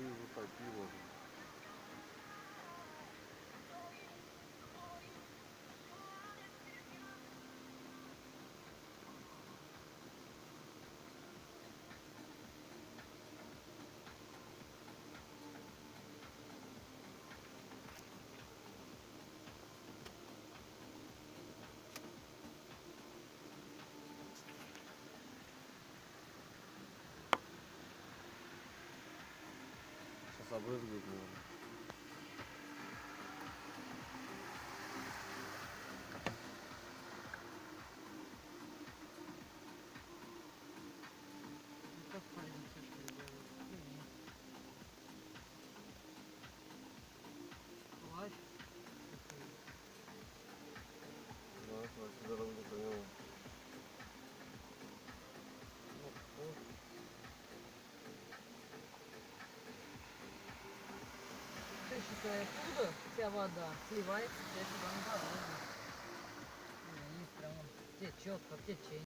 затопило. Сейчас обрызгают его. Зараз буде по ньому. Ты считай, оттуда вся вода сливается, я сюда не дорога. Есть прямо течет по течению.